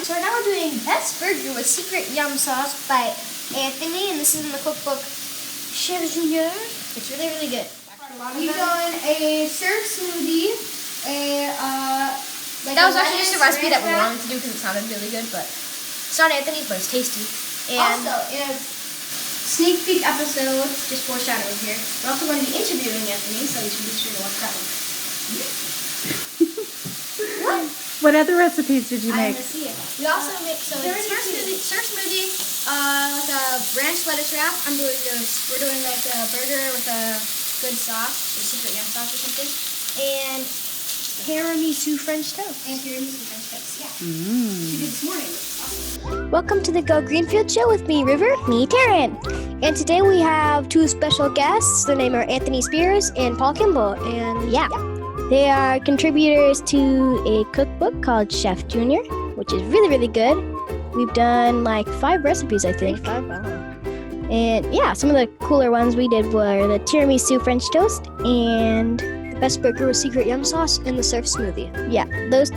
So now we're doing Best Burger with Secret Yum Sauce by Anthony, and this is in the cookbook Chef Junior. It's really, really good. We've done a surf smoothie, That was actually just a recipe that we wanted to do because it sounded really good, but it's not Anthony's, but it's tasty. And also, in a sneak peek episode, just foreshadowing here, we're also going to be interviewing Anthony, so you should be sure to watch that one. What other recipes did you make? We also make surf smoothie, like a ranch lettuce wrap. We're doing like a burger with a good sauce, or secret yum sauce or something, and Tiramisu French toast. And Tiramisu French toast, yeah. She did this morning. Awesome. Welcome to the Go Greenfield Show with me, River, me, Terran. And today we have two special guests. Their name are Anthony Spears and Paul Kimball. And yeah, they are contributors to a cookbook called Chef Junior, which is really, really good. We've done like 5 recipes, I think. 5, I don't know. And yeah, some of the cooler ones we did were the tiramisu French toast and the best burger with secret yum sauce and the surf smoothie. Yeah, those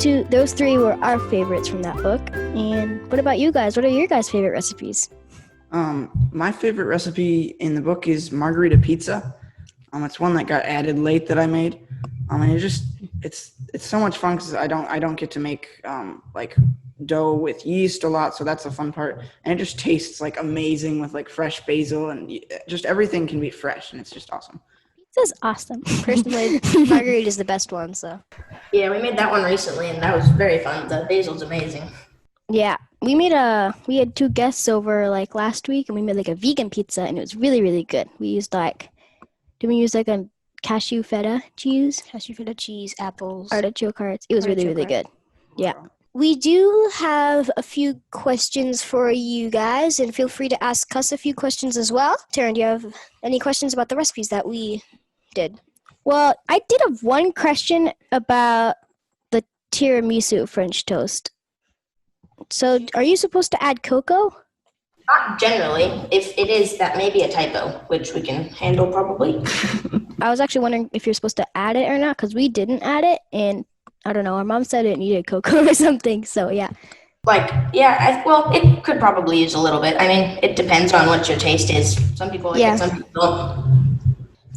3 were our favorites from that book. And what about you guys? What are your guys' favorite recipes? My favorite recipe in the book is margarita pizza. It's one that got added late that I made. And it's so much fun because I don't get to make like dough with yeast a lot, so that's the fun part. And it just tastes like amazing with like fresh basil and just everything can be fresh, and it's just awesome. Pizza's awesome. Personally, margarita is the best one. So yeah, we made that one recently, and that was very fun. The basil's amazing. Yeah, we had 2 guests over like last week, and we made like a vegan pizza, and it was really, really good. We used like a cashew feta cheese, apples, artichoke hearts. It was really, really good. Yeah. We do have a few questions for you guys, and feel free to ask us a few questions as well. Taryn, do you have any questions about the recipes that we did? Well, I did have one question about the tiramisu French toast. So, are you supposed to add cocoa? Not generally. If it is, that may be a typo, which we can handle probably. I was actually wondering if you're supposed to add it or not, because we didn't add it, and I don't know, our mom said it needed cocoa or something, so yeah. Well, it could probably use a little bit. I mean, it depends on what your taste is. Some people like it, some people don't.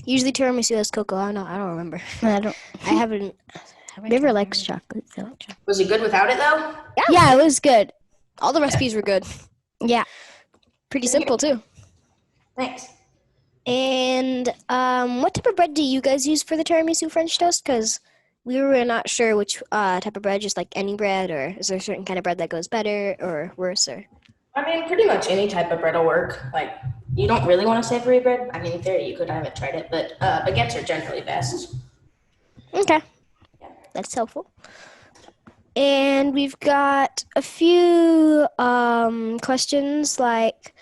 Usually tiramisu has cocoa. I don't remember. I haven't River likes chocolate, so. Was it good without it, though? Yeah, it was good. All the recipes were good. Yeah. Pretty simple, too. Thanks. And what type of bread do you guys use for the tiramisu French toast? Because we were not sure which type of bread, just like any bread, or is there a certain kind of bread that goes better or worse? Or I mean, pretty much any type of bread will work. Like, you don't really want a savory bread. I mean, in theory, you could. I haven't tried it, but baguettes are generally best. Okay. That's helpful. And we've got a few questions like,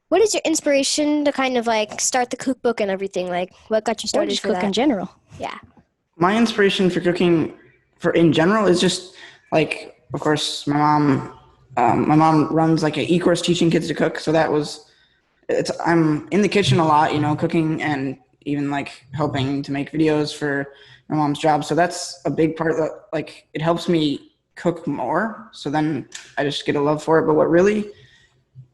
what is your inspiration to kind of like start the cookbook and everything? Like, what got you started just for cook that? in general? Yeah. My inspiration for cooking in general is just like, of course, my mom runs like an e-course teaching kids to cook. So I'm in the kitchen a lot, cooking and even like helping to make videos for my mom's job. So that's a big part that like, it helps me cook more. So then I just get a love for it. But what really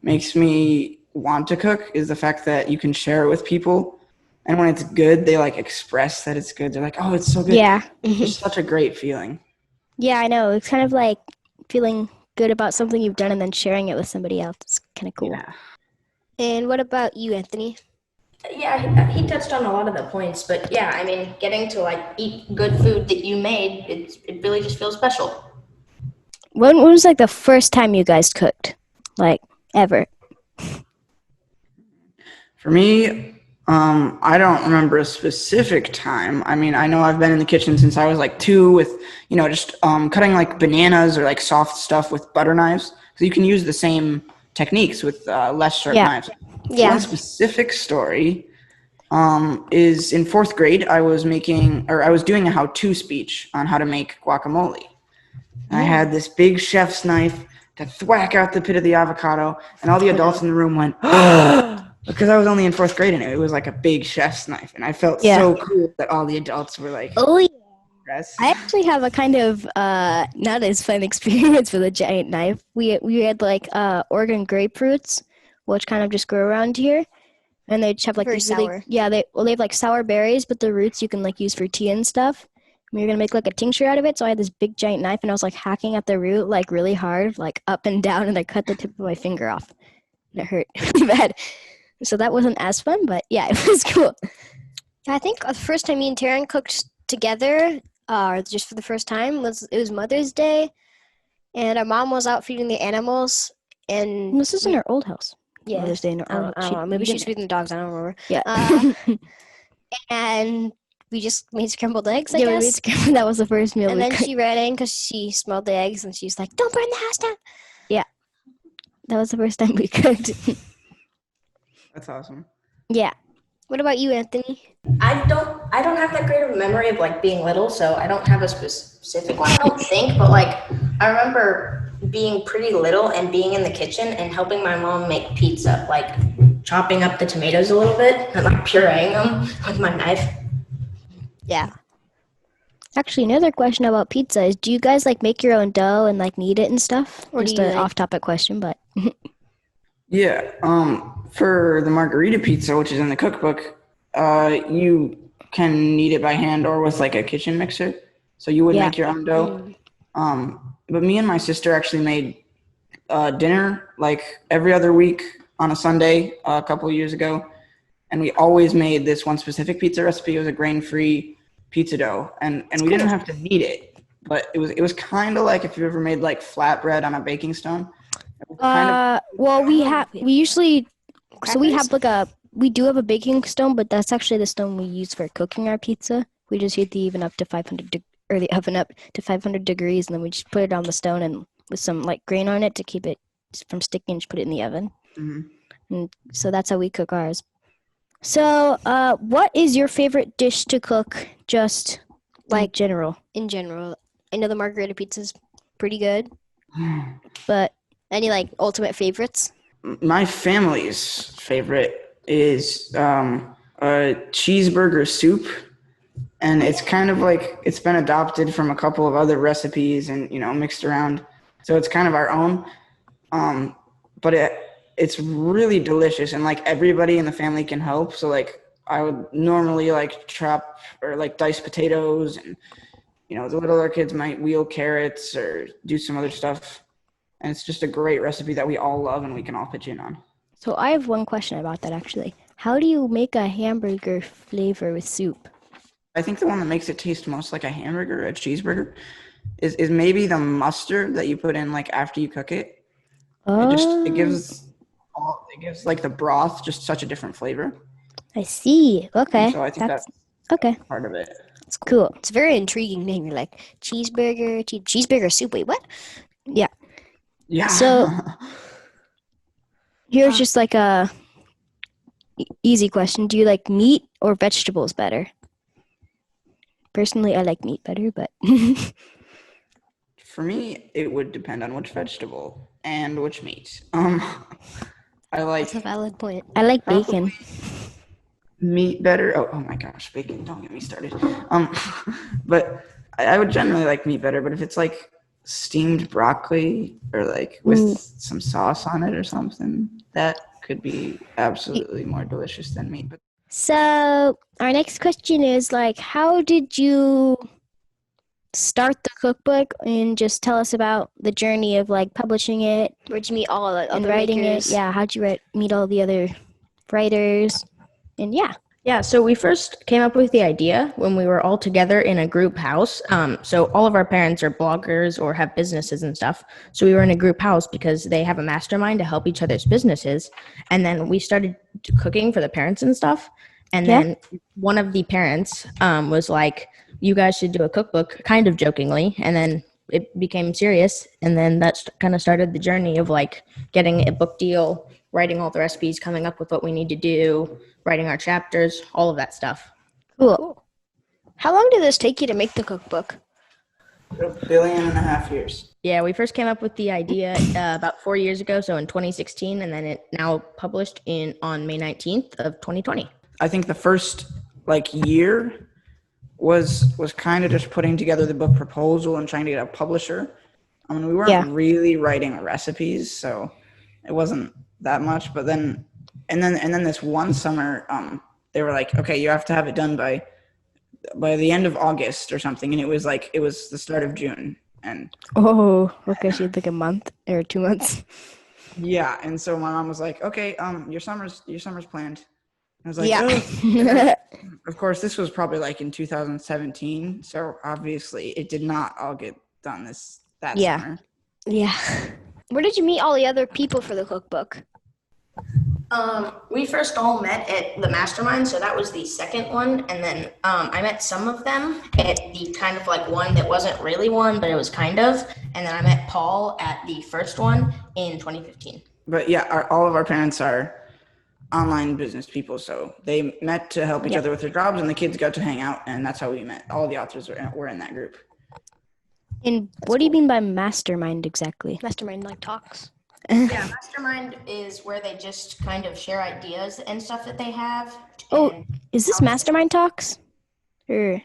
makes me want to cook is the fact that you can share it with people. And when it's good, they like express that it's good. They're like, oh, it's so good. Yeah. It's such a great feeling. Yeah, I know. It's kind of like feeling good about something you've done and then sharing it with somebody else. It's kind of cool. Yeah. And what about you, Anthony? Yeah, he touched on a lot of the points, but yeah, I mean, getting to like eat good food that you made, it really just feels special. When was like the first time you guys cooked? Like, ever? For me, I don't remember a specific time. I mean, I know I've been in the kitchen since I was like 2 with, just cutting like bananas or like soft stuff with butter knives. So you can use the same techniques with less sharp knives. Yeah. One specific story is in 4th grade, I was doing a how-to speech on how to make guacamole. I had this big chef's knife to thwack out the pit of the avocado, and all the adults in the room went, because I was only in 4th grade, and it was like a big chef's knife, and I felt so cool that all the adults were like, oh yeah, guys. I actually have a kind of not as fun experience with a giant knife. We had like Oregon grapefruits, which kind of just grow around here, and they just have like Very these really sour. they have like sour berries, but the roots you can like use for tea and stuff. We were gonna make like a tincture out of it, so I had this big giant knife, and I was like hacking at the root like really hard, like up and down, and I cut the tip of my finger off. And it hurt really bad. So that wasn't as fun, but yeah, it was cool. I think the first time me and Taryn cooked together, just for the first time, was Mother's Day, and our mom was out feeding the animals, and This is in our old house. yeah, Mother's Day in our old I don't know, maybe she's feeding the dogs. I don't remember. Yeah. And we just made scrambled eggs, I Yeah, we made guess. scrambled. That was the first meal And we then cooked. she ran in because she smelled the eggs, and she's like, "Don't burn the house down." That was the first time we cooked. That's awesome. Yeah. What about you, Anthony? I don't have that great of a memory of like being little, so I don't have a specific one, I don't think, but like I remember being pretty little and being in the kitchen and helping my mom make pizza, like chopping up the tomatoes a little bit and like pureeing them with my knife. Yeah. Actually, another question about pizza is, do you guys like make your own dough and like knead it and stuff? Or do Just you, an like- off-topic question, but Yeah. For the margarita pizza, which is in the cookbook, you can knead it by hand or with like a kitchen mixer. So you would Yeah. make your own dough. But me and my sister actually made dinner like every other week on a Sunday a couple of years ago, and we always made this one specific pizza recipe. It was a grain-free pizza dough, and we didn't have to knead it, but it was kind of like if you ever made like flatbread on a baking stone. It was well, we usually, so we Crackers? have we do have a baking stone, but that's actually the stone we use for cooking our pizza. We just heat the oven up to 500 degrees, and then we just put it on the stone and with some like grain on it to keep it from sticking, just put it in the oven. Mhm. And so that's how we cook ours. So, what is your favorite dish to cook, just like general? In general, I know the margarita pizza's pretty good. But Any like ultimate favorites? My family's favorite is a cheeseburger soup, and it's kind of like it's been adopted from a couple of other recipes and mixed around, so it's kind of our own. But it's really delicious, and like everybody in the family can help. So like I would normally like chop or like dice potatoes, and the littler kids might wheel carrots or do some other stuff. And it's just a great recipe that we all love and we can all pitch in on. so I have one question about that actually. How do you make a hamburger flavor with soup? I think the one that makes it taste most like a hamburger or a cheeseburger is maybe the mustard that you put in like after you cook it. It gives like the broth just such a different flavor. I see. Okay. And so I think that's okay. part of it. It's cool. It's a very intriguing name. You're like cheeseburger soup. Wait, what? Yeah. Yeah. So here's just like a easy question. Do you like meat or vegetables better? Personally, I like meat better, but for me, it would depend on which vegetable and which meat. I like That's a valid point. I like bacon. meat better. Oh my gosh, bacon! Don't get me started. But I would generally like meat better. But if it's like steamed broccoli or like with some sauce on it or something, that could be absolutely more delicious than meat. But So our next question is like, how did you start the cookbook, and just tell us about the journey of like publishing it Where'd you meet all the and other writing makers? it? Yeah, how'd you meet all the other writers? And yeah. Yeah, so we first came up with the idea when we were all together in a group house. So all of our parents are bloggers or have businesses and stuff. So we were in a group house because they have a mastermind to help each other's businesses. And then we started cooking for the parents and stuff. And then one of the parents was like, you guys should do a cookbook, kind of jokingly. And then it became serious. And then that kind of started the journey of like getting a book deal, writing all the recipes, coming up with what we need to do, writing our chapters, all of that stuff. Cool. How long did this take you to make the cookbook? 1.5 billion years. Yeah, we first came up with the idea about 4 years ago, so in 2016, and then it now published on May 19th of 2020. I think the first like year was kind of just putting together the book proposal and trying to get a publisher. I mean, we weren't Yeah. really writing recipes, so it wasn't that much. But then this one summer, they were like, okay, you have to have it done by the end of August or something, and it was the start of June, and Oh, okay. So you had like a month or 2 months. yeah, and so my mom was like, okay, your summer's planned. I was like, Yeah. oh. Of course, this was probably like in 2017, so obviously it did not all get done that Yeah. summer. Yeah. Where did you meet all the other people for the cookbook? We first all met at the mastermind, so that was the second one, and then I met some of them at the kind of like one that wasn't really one, but it was kind of, and then I met Paul at the first one in 2015. But yeah, all of our parents are online business people, so they met to help each other with their jobs, and the kids got to hang out, and that's how we met. All the authors were in that group. And what do you mean by mastermind exactly? Mastermind like talks. Yeah, mastermind is where they just kind of share ideas and stuff that they have. Oh, and is this mastermind talks? Or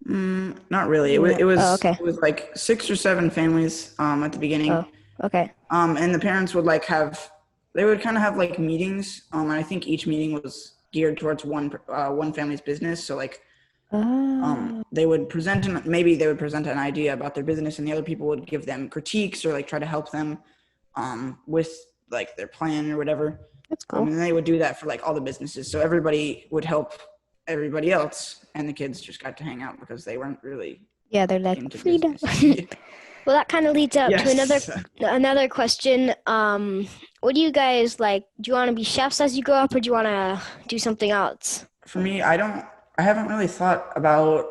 Not really. It was Oh, okay. it was like 6 or 7 families at the beginning. Oh, okay. And the parents would they would kind of have like meetings. And I think each meeting was geared towards one family's business. So like they would present an idea about their business, and the other people would give them critiques or like try to help them with like their plan or whatever. That's cool. And they would do that for like all the businesses. So everybody would help everybody else, and the kids just got to hang out because they weren't really Yeah, they're like into freedom. business. Well, that kind of leads up to Yes. another question. What do you guys like? Do you want to be chefs as you grow up, or do you want to do something else? For me, I haven't really thought about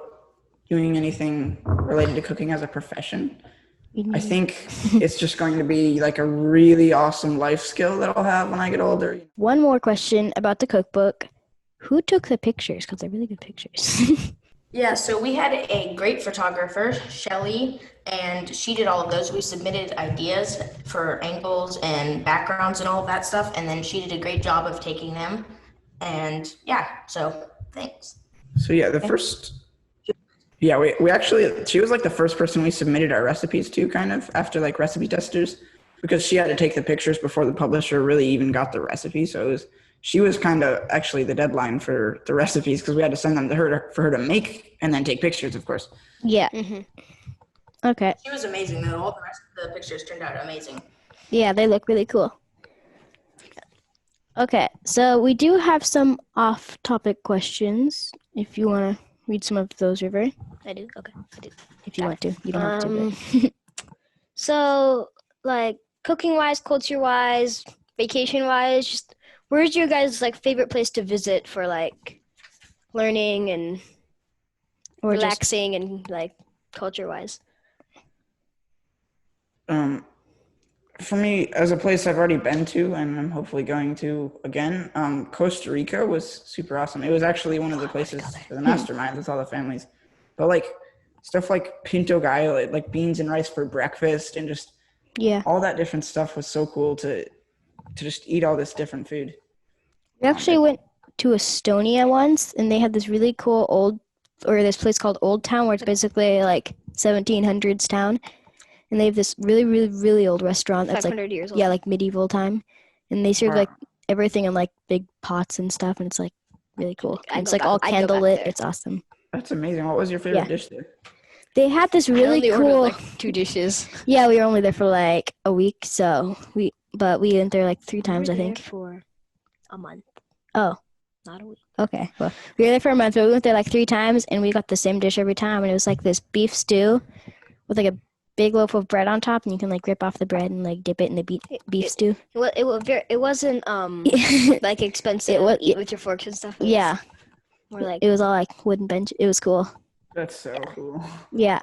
doing anything related to cooking as a profession. I think it's just going to be like a really awesome life skill that I'll have when I get older. One more question about the cookbook. Who took the pictures? Because they're really good pictures. Yeah, so we had a great photographer, Shelly, and she did all of those. We submitted ideas for angles and backgrounds and all of that stuff, and then she did a great job of taking them. And yeah, so thanks. So yeah, we actually, she was like the first person we submitted our recipes to, kind of after like recipe testers, because she had to take the pictures before the publisher really even got the recipe. So she was kind of actually the deadline for the recipes, because we had to send them to her for her to make and then take pictures, of course. Yeah. Okay. She was amazing though. All the rest of the pictures turned out amazing. Yeah, they look really cool. Okay, so we do have some off-topic questions. If you want to read some of those, River. I do. Okay, I do. If you want to, you don't have to. But. So, like cooking-wise, culture-wise, vacation-wise, just where's your guys' like favorite place to visit for like learning and Or just relaxing and like culture-wise? For me, as a place I've already been to and I'm hopefully going to again, Costa Rica was super awesome. It was actually one of the places for the mastermind with all the families. But like stuff like pinto gallo, like beans and rice for breakfast, and just Yeah. all that different stuff was so cool to just eat all this different food. We actually went to Estonia once, and they had this really cool this place called Old Town, where it's basically like 1700s town. And they have this really, really, really old restaurant that's like 500 years old. Yeah, like medieval time, and they serve Wow. like everything in like big pots and stuff, and it's like really cool. I'd It's go like back- all I'd go back candlelit. there. It's awesome. That's amazing. What was your favorite Yeah. dish there? They had this I really only ordered cool. like 2 dishes. Yeah, we were only there for like a week, so we went there like 3 times, I think. For a month, Oh, not a week. okay. Well, we were there for a month, but we went there like 3 times, and we got the same dish every time, and it was like this beef stew with like a big loaf of bread on top, and you can like rip off the bread and like dip it in the beef stew. It wasn't like expensive. It was- eat with your forks and stuff. It was Yeah, more like it was all like wooden bench. It was cool. That's so cool. Yeah.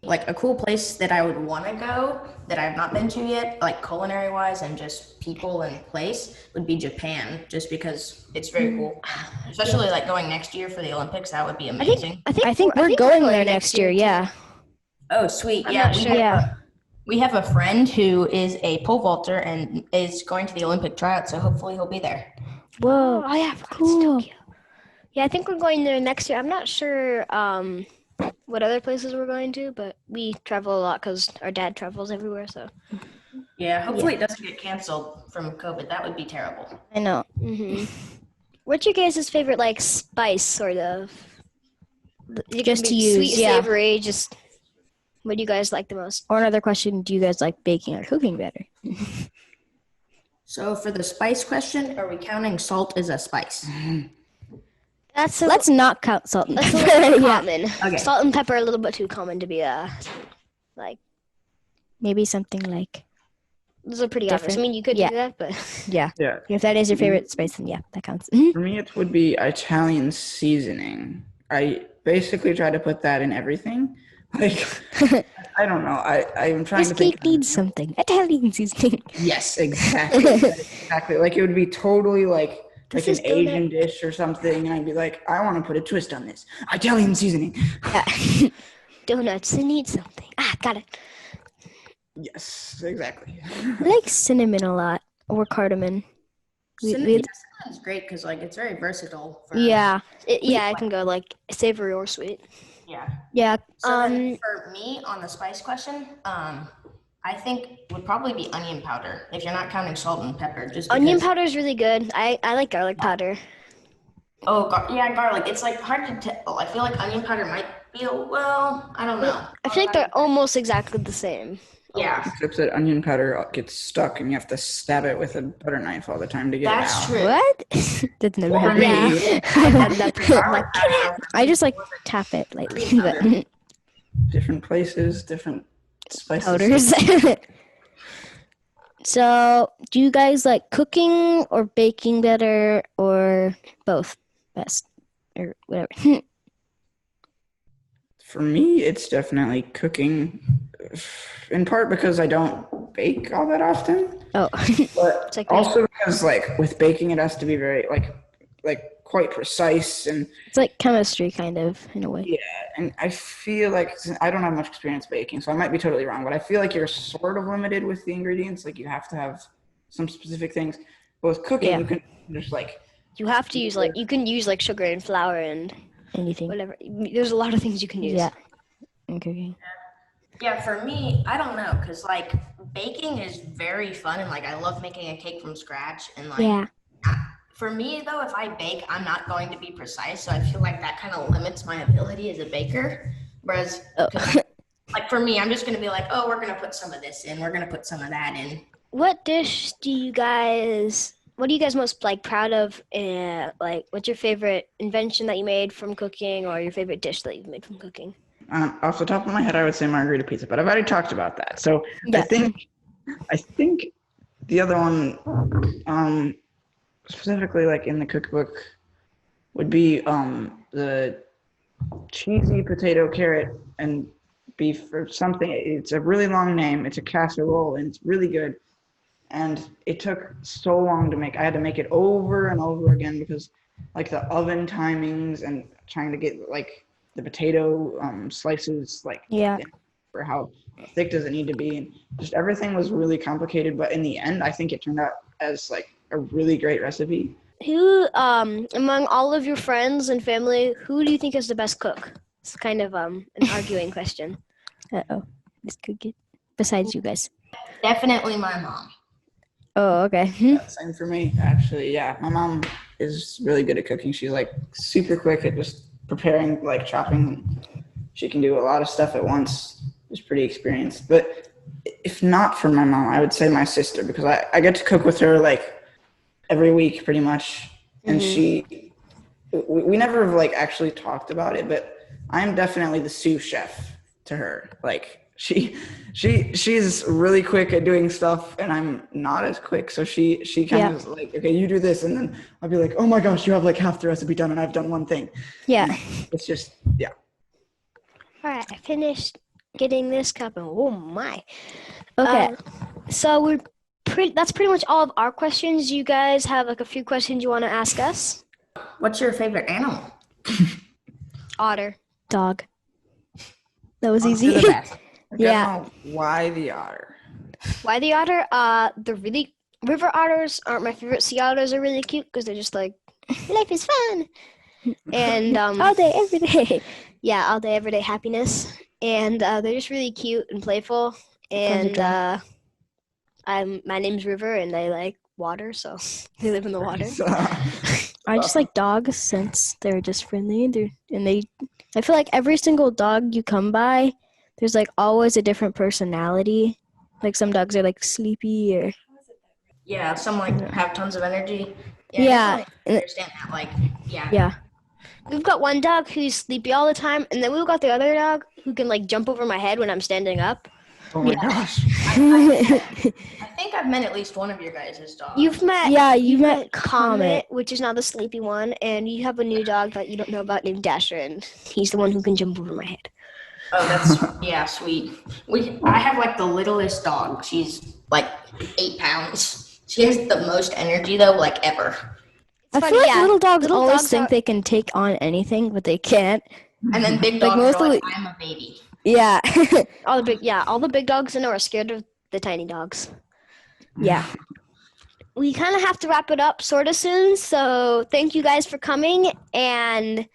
Like a cool place that I would want to go that I've not been to yet, like culinary wise and just people and place, would be Japan, just because it's very cool. Especially like going next year for the Olympics, that would be amazing. I think we're going there next year. Yeah. Oh, sweet. I'm Yeah, not sure. Yeah. we have a friend who is a pole vaulter and is going to the Olympic tryout, so hopefully he'll be there. Whoa. Oh yeah, Cool. Yeah, I think we're going there next year. I'm not sure what other places we're going to, but we travel a lot because our dad travels everywhere. So. Yeah, hopefully it doesn't get canceled from COVID. That would be terrible. I know. What's your guys' favorite like spice sort of? It Just can to be use, sweet, yeah. savory. Just what do you guys like the most? Or another question, do you guys like baking or cooking better? So for the spice question, are we counting salt as a spice? Let's not count salt and That's a pepper. little Yeah. common. Okay. Salt and pepper are a little bit too common to be like. Maybe something like, Those are pretty obvious. I mean, you could Yeah. do that, but yeah. Yeah. If that is your favorite spice, then yeah, that counts. For me, it would be Italian seasoning. I basically try to put that in everything. Like, I don't know. I'm trying This to think. cake needs something. Italian seasoning. Yes, exactly. Exactly. Like it would be totally like This an is donut. Asian dish or something, and I'd be like, I want to put a twist on this. Italian seasoning. Yeah. donuts, they need something. Got it. Yes, exactly. I like cinnamon a lot, or cardamom. Cinnamon is great because like it's very versatile. For Yeah. It can go like savory or sweet. Yeah. Yeah. So then for me on the spice question, I think would probably be onion powder. If you're not counting salt and pepper, just Onion because- powder is really good. I like garlic powder. Oh, yeah, garlic. It's like hard to tell. I feel like onion powder might be I don't know. I feel like they're almost exactly the same. Yeah, Except that onion powder gets stuck, and you have to stab it with a butter knife all the time to get that's it out. true. What? That's never For happened. me, I just like tap it lightly, but different places, different spices. powders. So, do you guys like cooking or baking better, or both best, or whatever? For me, it's definitely cooking, in part because I don't bake all that often, Oh, but like me. also because like with baking, it has to be very like quite precise, and it's like chemistry, kind of, in a way. yeah, and I feel like I don't have much experience baking, so I might be totally wrong, but I feel like you're sort of limited with the ingredients. Like you have to have some specific things. But with cooking, Yeah. you can just like You have to use you can use like sugar and flour and Anything. whatever. There's a lot of things you can use. Yeah. And cooking. Yeah, for me, I don't know, because like baking is very fun and like I love making a cake from scratch and like Yeah. for me though, if I bake, I'm not going to be precise, so I feel like that kind of limits my ability as a baker. Whereas like for me, I'm just gonna be like, oh, we're gonna put some of this in, we're gonna put some of that in. What dish what are you guys most like proud of? Like, what's your favorite invention that you made from cooking, or your favorite dish that you've made from cooking? off the top of my head, I would say margarita pizza, but I've already talked about that. So Yeah. I think the other one, specifically like in the cookbook, would be the cheesy potato, carrot, and beef or something. It's a really long name. It's a casserole, and it's really good. And it took so long to make. I had to make it over and over again because like the oven timings and trying to get like the potato slices like Yeah. for how thick does it need to be, and just everything was really complicated, but in the end I think it turned out as like a really great recipe. Who, among all of your friends and family, who do you think is the best cook? It's kind of an arguing question. Uh-oh. This could get, besides you guys. Definitely my mom. Oh, okay. Same for me, actually. Yeah, my mom is really good at cooking. She's like super quick at just preparing, like chopping. She can do a lot of stuff at once. She's pretty experienced. But if not for my mom, I would say my sister, because I get to cook with her like every week pretty much. And we never have like actually talked about it, but I'm definitely the sous chef to her. Like she's really quick at doing stuff and I'm not as quick. So she kind of is like, okay, you do this. And then I'll be like, oh my gosh, you have like half the recipe done and I've done one thing. Yeah. It's just, yeah. All right, I finished getting this cup, and oh my. Okay. So that's pretty much all of our questions. You guys have like a few questions you want to ask us? What's your favorite animal? Otter. Dog. That was Dogs are the easy. best. I Yeah. don't know why the otter. Why the otter? The really river otters aren't my favorite. Sea otters are really cute because they're just like, life is fun. And All day, every day. yeah, all day, everyday happiness. And they're just really cute and playful. And my name's River, and I like water, so they live in the water. I just like dogs since they're just friendly. I feel like every single dog you come by, there's like always a different personality. Like some dogs are like sleepy or Yeah, some like have tons of energy. Yeah. I definitely understand that. Like, yeah. yeah. We've got one dog who's sleepy all the time, and then we've got the other dog who can like jump over my head when I'm standing up. Oh my gosh. I think I've met at least one of your guys' dogs. You've met you met Comet, which is now the sleepy one, and you have a new dog that you don't know about named Dasher, and he's the one who can jump over my head. Oh, that's sweet. I have like the littlest dog. She's like 8 pounds. She has the most energy though, like ever. I feel like little dogs always think they can take on anything, but they can't. And then big Like dogs are like, I'm a baby. Yeah. All the big dogs I know are scared of the tiny dogs. Yeah. We kind of have to wrap it up sort of soon, so thank you guys for coming. And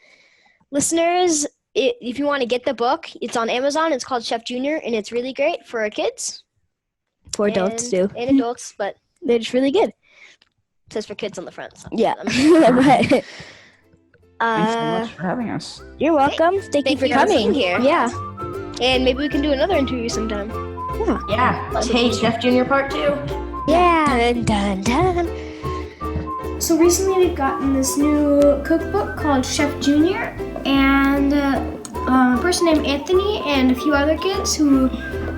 listeners, if you want to get the book, it's on Amazon. It's called Chef Junior, and it's really great for our kids. For adults too. And adults, but They're just really good. it says for kids on the front. So Yeah. But, Thanks so much for having us. You're welcome. Thank you for you for coming. being here. Yeah. and maybe we can do another interview sometime. Yeah. Hey, Chef Junior Part 2. Yeah. Dun, dun, dun. So recently we've gotten this new cookbook called Chef Junior, and a person named Anthony and a few other kids who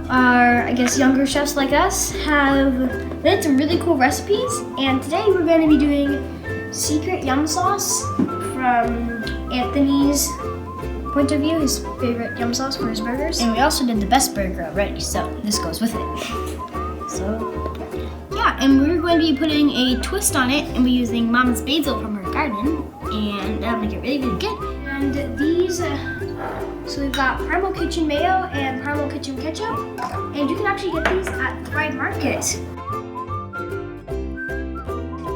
are, I guess, younger chefs like us have made some really cool recipes. And today we're going to be doing secret yum sauce from Anthony's point of view, his favorite yum sauce for his burgers. And we also did the best burger already, so this goes with it. So yeah, and we're going to be putting a twist on it, and we're using Mama's basil from her garden, and that'll make it really, really good. And these, so we've got Primal Kitchen Mayo and Primal Kitchen Ketchup, and you can actually get these at Thrive Market.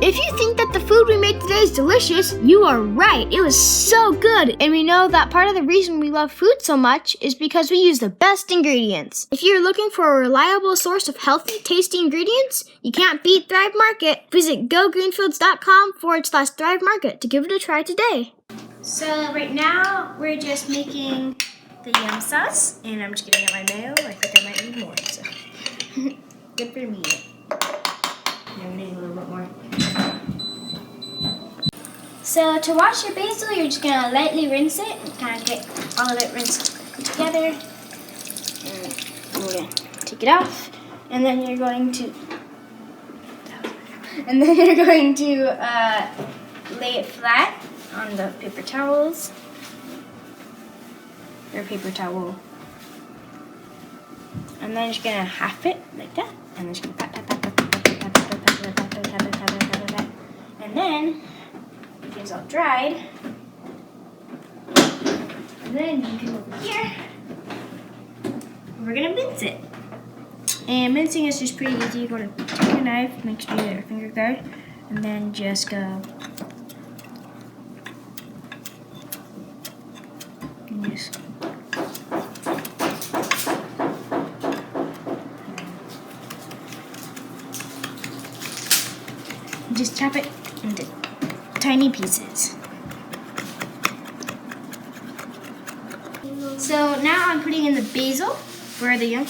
If you think that the food we made today is delicious, you are right. It was so good. And we know that part of the reason we love food so much is because we use the best ingredients. If you're looking for a reliable source of healthy, tasty ingredients, you can't beat Thrive Market. Visit GoGreenfields.com/Thrive Market to give it a try today. So right now, we're just making the yum sauce, and I'm just getting out my mayo. I think I might need more, so good for me. Yeah, we need a little bit more. So to wash your basil, you're just gonna lightly rinse it and kind of get all of it rinsed together. And you're gonna take it off, and then you're going to lay it flat on the paper towels or paper towel, and then you're just gonna half it like that, and then just gonna pat, and then it gets all dried, and then you can over here. We're gonna mince it, and mincing is just pretty easy. You're gonna take your knife, make sure you get your finger guard, and then just go. Just just chop it into tiny pieces. So now I'm putting in the basil for the yum.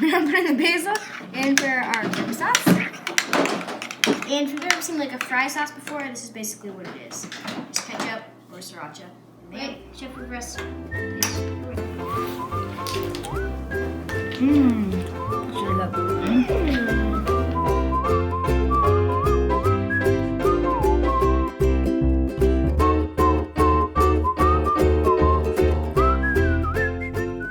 I'm putting the basil in for our yum sauce. And if you've ever seen like a fry sauce before, this is basically what it is. It's ketchup or sriracha. Right, chef, for the rest.